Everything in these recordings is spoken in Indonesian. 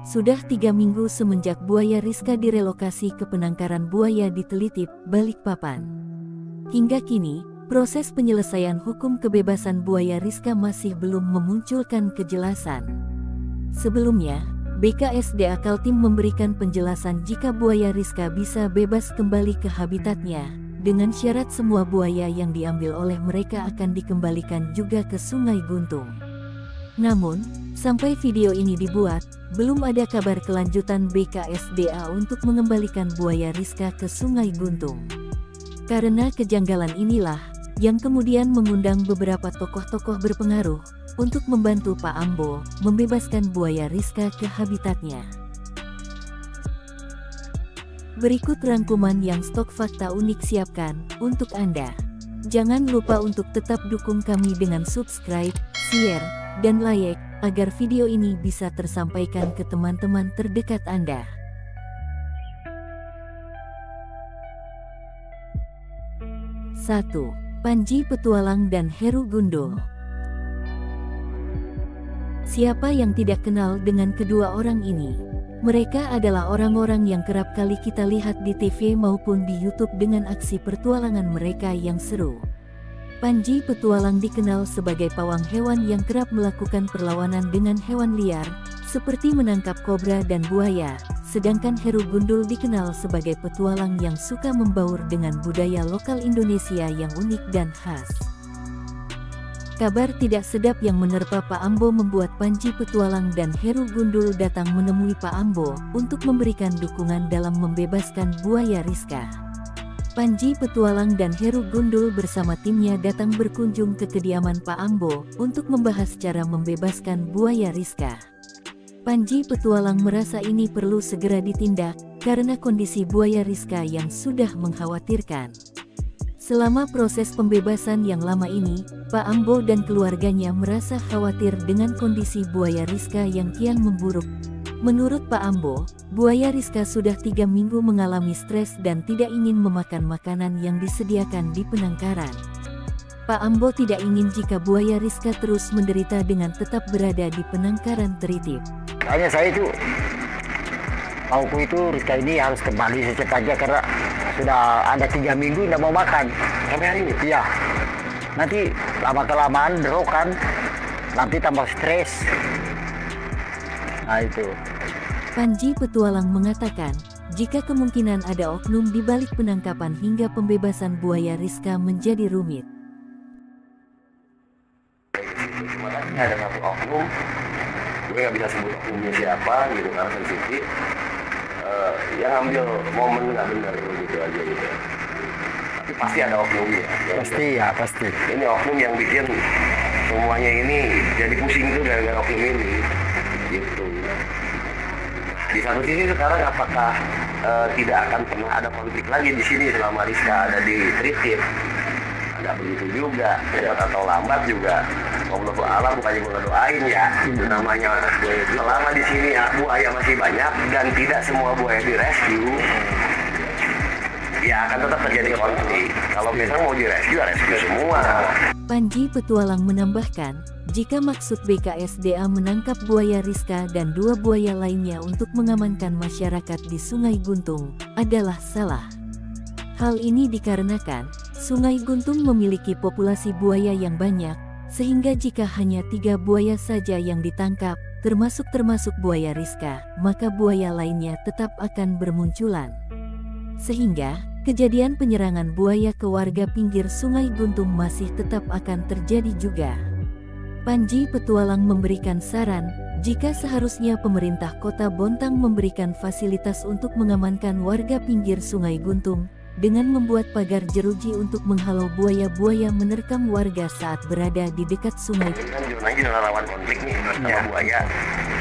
Sudah 3 minggu semenjak buaya Rizka direlokasi ke penangkaran buaya di Telitip, Balikpapan. Hingga kini, proses penyelesaian hukum kebebasan buaya Rizka masih belum memunculkan kejelasan. Sebelumnya, BKSDA Kaltim memberikan penjelasan jika buaya Rizka bisa bebas kembali ke habitatnya, dengan syarat semua buaya yang diambil oleh mereka akan dikembalikan juga ke Sungai Guntung. Namun, sampai video ini dibuat, belum ada kabar kelanjutan BKSDA untuk mengembalikan buaya Rizka ke Sungai Guntung. Karena kejanggalan inilah, yang kemudian mengundang beberapa tokoh-tokoh berpengaruh, untuk membantu Pak Ambo, membebaskan buaya Rizka ke habitatnya. Berikut rangkuman yang stok fakta unik siapkan, untuk Anda. Jangan lupa untuk tetap dukung kami dengan subscribe, share, dan like, agar video ini bisa tersampaikan ke teman-teman terdekat Anda. Satu. Panji Petualang dan Heru Gundul. Siapa yang tidak kenal dengan kedua orang ini? Mereka adalah orang-orang yang kerap kali kita lihat di TV maupun di YouTube dengan aksi pertualangan mereka yang seru. Panji Petualang dikenal sebagai pawang hewan yang kerap melakukan perlawanan dengan hewan liar, seperti menangkap kobra dan buaya, sedangkan Heru Gundul dikenal sebagai petualang yang suka membaur dengan budaya lokal Indonesia yang unik dan khas. Kabar tidak sedap yang menerpa Pak Ambo membuat Panji Petualang dan Heru Gundul datang menemui Pak Ambo untuk memberikan dukungan dalam membebaskan buaya Rizka. Panji Petualang dan Heru Gundul bersama timnya datang berkunjung ke kediaman Pak Ambo untuk membahas cara membebaskan buaya Rizka. Panji Petualang merasa ini perlu segera ditindak karena kondisi buaya Rizka yang sudah mengkhawatirkan. Selama proses pembebasan yang lama ini, Pak Ambo dan keluarganya merasa khawatir dengan kondisi buaya Rizka yang kian memburuk. Menurut Pak Ambo, buaya Rizka sudah 3 minggu mengalami stres dan tidak ingin memakan makanan yang disediakan di penangkaran. Pak Ambo tidak ingin jika buaya Rizka terus menderita dengan tetap berada di penangkaran Telitip. Hanya saya itu, mauku itu Rizka ini harus kembali secepatnya karena sudah ada 3 minggu tidak mau makan. Sampai hari ini? Iya. Nanti lama-kelamaan derokan, nanti tambah stres. Nah itu. Panji Petualang mengatakan, jika kemungkinan ada oknum di balik penangkapan hingga pembebasan buaya Rizka menjadi rumit. Ada satu oknum, gue nggak bisa sebut oknumnya siapa gitu karena sensitif, yang ambil momen nggak benar gitu aja gitu. Tapi pasti ada oknumnya. Pasti ya, pasti. Ini oknum yang bikin semuanya ini jadi pusing tuh gara-gara oknum ini gitu. Di satu sisi sekarang apakah tidak akan pernah ada konflik lagi di sini selama Rizka ada di Telitip? Nggak begitu juga, cepat atau lambat juga. Allah Ta'ala bukannya ngedoain ya, itu namanya selama di sini ya, buaya masih banyak dan tidak semua buaya direscue, ya akan tetap terjadi konflik. Kalau misalnya mau direscue, ya rescue semua. Panji Petualang menambahkan, jika maksud BKSDA menangkap buaya Rizka dan 2 buaya lainnya untuk mengamankan masyarakat di Sungai Guntung, adalah salah. Hal ini dikarenakan, Sungai Guntung memiliki populasi buaya yang banyak, sehingga jika hanya 3 buaya saja yang ditangkap, termasuk buaya Rizka, maka buaya lainnya tetap akan bermunculan. Sehingga, kejadian penyerangan buaya ke warga pinggir Sungai Guntung masih tetap akan terjadi juga. Panji Petualang memberikan saran, jika seharusnya pemerintah Kota Bontang memberikan fasilitas untuk mengamankan warga pinggir Sungai Guntung, dengan membuat pagar jeruji untuk menghalau buaya-buaya menerkam warga saat berada di dekat sungai. Kan zonanya rawan konflik nih sama buaya.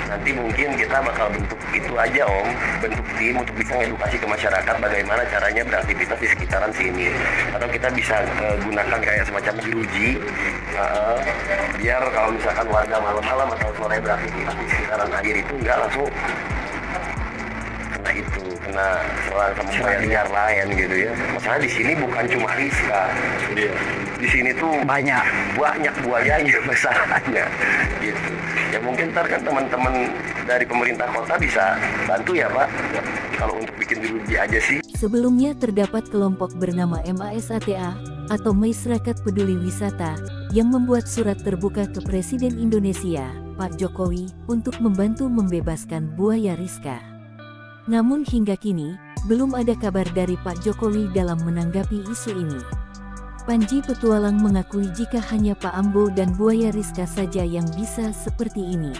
Nanti mungkin kita bakal bentuk itu aja Om, bentuk tim untuk bisa mengedukasi ke masyarakat bagaimana caranya beraktivitas di sekitaran sini. Atau kita bisa gunakan kayak semacam jeruji, biar kalau misalkan warga malam-malam atau sore beraktivitas di sekitaran air itu nggak langsung kena itu, kena serangan sama buaya liar lain gitu ya. Masalah di sini bukan cuma Rizka, di sini tuh banyak buayanya masalahnya gitu. Ya mungkin ntar kan teman-teman dari pemerintah kota bisa bantu ya Pak, kalau untuk bikin biologi aja sih. Sebelumnya terdapat kelompok bernama MASATA atau Masyarakat Peduli Wisata yang membuat surat terbuka ke Presiden Indonesia, Pak Jokowi, untuk membantu membebaskan buaya Rizka. Namun hingga kini, belum ada kabar dari Pak Jokowi dalam menanggapi isu ini. Panji Petualang mengakui jika hanya Pak Ambo dan buaya Rizka saja yang bisa seperti ini.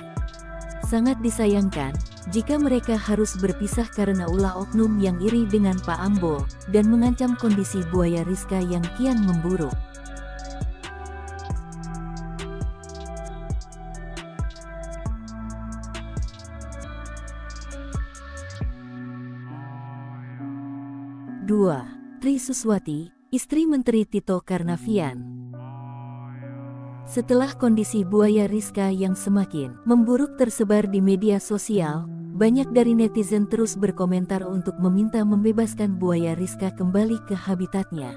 Sangat disayangkan jika mereka harus berpisah karena ulah oknum yang iri dengan Pak Ambo dan mengancam kondisi buaya Rizka yang kian memburuk. Dua, Tri Suswati, istri Menteri Tito Karnavian. Setelah kondisi buaya Rizka yang semakin memburuk tersebar di media sosial, banyak dari netizen terus berkomentar untuk meminta membebaskan buaya Rizka kembali ke habitatnya.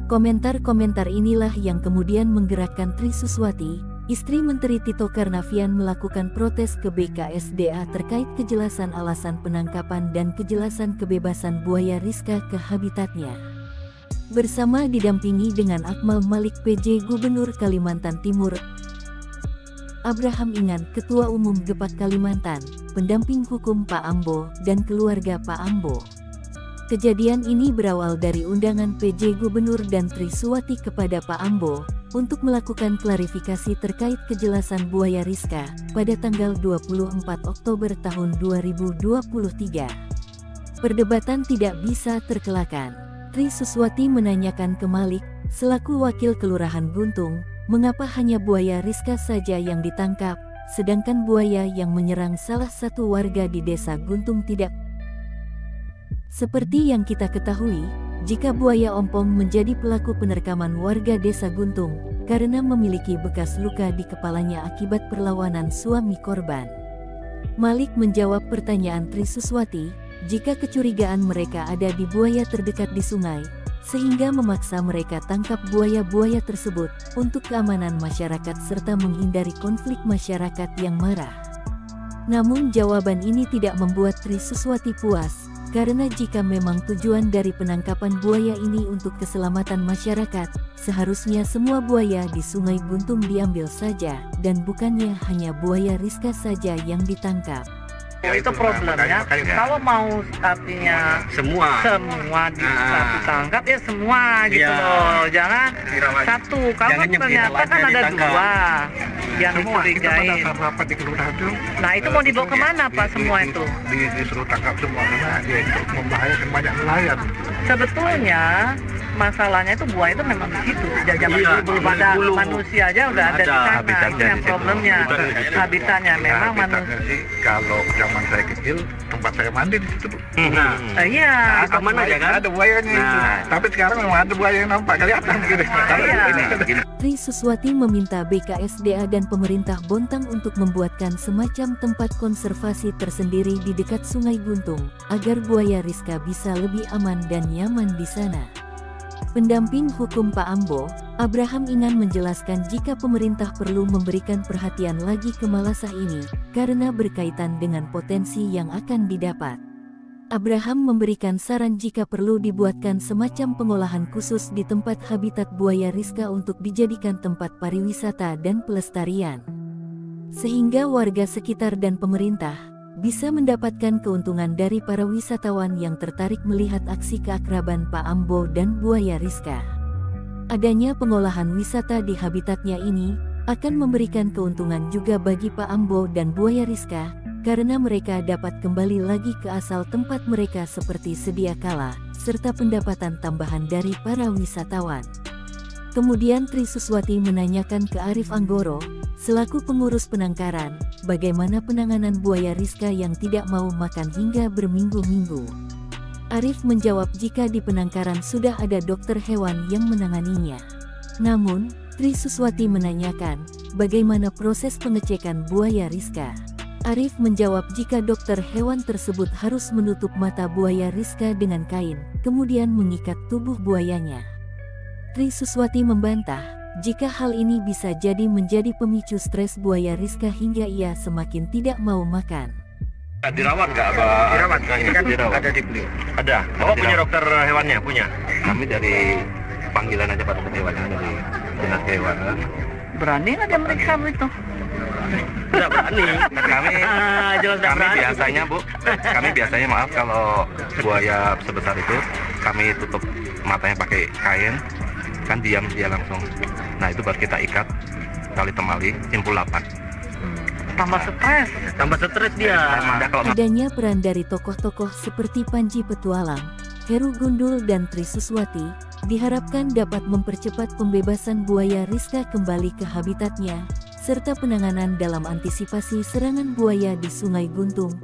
Komentar-komentar inilah yang kemudian menggerakkan Tri Suswati, istri Menteri Tito Karnavian, melakukan protes ke BKSDA terkait kejelasan alasan penangkapan dan kejelasan kebebasan buaya Rizka ke habitatnya. Bersama didampingi dengan Akmal Malik PJ Gubernur Kalimantan Timur, Abraham Ingan Ketua Umum Gepak Kalimantan, pendamping hukum Pak Ambo dan keluarga Pak Ambo. Kejadian ini berawal dari undangan PJ Gubernur dan Tri Suswati kepada Pak Ambo untuk melakukan klarifikasi terkait kejelasan buaya Rizka pada tanggal 24 Oktober tahun 2023. Perdebatan tidak bisa terkelakkan. Tri Suswati menanyakan ke Malik, selaku Wakil Kelurahan Guntung, mengapa hanya buaya Rizka saja yang ditangkap, sedangkan buaya yang menyerang salah satu warga di desa Guntung tidak. Seperti yang kita ketahui, jika buaya ompong menjadi pelaku penerkaman warga desa Guntung, karena memiliki bekas luka di kepalanya akibat perlawanan suami korban. Malik menjawab pertanyaan Tri Suswati, jika kecurigaan mereka ada di buaya terdekat di sungai, sehingga memaksa mereka tangkap buaya-buaya tersebut untuk keamanan masyarakat serta menghindari konflik masyarakat yang marah. Namun jawaban ini tidak membuat Tri Suswati puas, karena jika memang tujuan dari penangkapan buaya ini untuk keselamatan masyarakat, seharusnya semua buaya di Sungai Guntung diambil saja, dan bukannya hanya buaya Rizka saja yang ditangkap. Itu problemnya, kalau mau artinya semua ditangkap ya semua gitu loh, jangan satu. Kalau ternyata kan ada dua yang dicurigai. Nah itu mau dibawa kemana Pak semua itu? Disuruh tangkap semua karena dia itu membahayakan banyak nelayan. Sebetulnya masalahnya itu buaya itu memang begitu. Zaman dulu belum ada manusia aja udah ada di sana. Itu yang problemnya, habitatnya memang manusia. Kalau zaman saya kecil, tempat saya mandi di situ. Iya. Aman aja kan? Ada buayanya itu. Tapi sekarang memang ada buaya yang nampak kelihatan gitu. Tri Suswati meminta BKSDA dan pemerintah Bontang untuk membuatkan semacam tempat konservasi tersendiri di dekat Sungai Guntung, agar buaya Rizka bisa lebih aman dan nyaman di sana. Pendamping hukum Pak Ambo, Abraham Ingan, menjelaskan jika pemerintah perlu memberikan perhatian lagi ke Malasah ini, karena berkaitan dengan potensi yang akan didapat. Abraham memberikan saran jika perlu dibuatkan semacam pengolahan khusus di tempat habitat buaya Rizka untuk dijadikan tempat pariwisata dan pelestarian. Sehingga warga sekitar dan pemerintah bisa mendapatkan keuntungan dari para wisatawan yang tertarik melihat aksi keakraban Pak Ambo dan buaya Rizka. Adanya pengolahan wisata di habitatnya ini akan memberikan keuntungan juga bagi Pak Ambo dan buaya Rizka, karena mereka dapat kembali lagi ke asal tempat mereka seperti sedia kala, serta pendapatan tambahan dari para wisatawan. Kemudian Tri Suswati menanyakan ke Arif Anggoro, selaku pengurus penangkaran, bagaimana penanganan buaya Rizka yang tidak mau makan hingga berminggu-minggu. Arif menjawab jika di penangkaran sudah ada dokter hewan yang menanganinya. Namun, Tri Suswati menanyakan, bagaimana proses pengecekan buaya Rizka. Arif menjawab jika dokter hewan tersebut harus menutup mata buaya Rizka dengan kain, kemudian mengikat tubuh buayanya. Tri Suswati membantah, jika hal ini bisa jadi menjadi pemicu stres buaya Rizka hingga ia semakin tidak mau makan. Dirawat nggak, Pak? Dirawat, ini kan Dirawat. ada di beliau. Ada. Oh, punya dokter hewannya? Punya. Kami dari panggilan aja Pak dokter hewannya, dari dinas kehewanan. Berani nggak dia meriksa itu? Tidak berani. Kami biasanya Bu, kami biasanya maaf kalau buaya sebesar itu kami tutup matanya pakai kain, kan diam dia langsung. Nah itu baru kita ikat tali temali simpul 8. Tambah stres dia. Adanya peran dari tokoh-tokoh seperti Panji Petualang, Heru Gundul dan Tri Suswati diharapkan dapat mempercepat pembebasan buaya Rizka kembali ke habitatnya, serta penanganan dalam antisipasi serangan buaya di Sungai Guntung.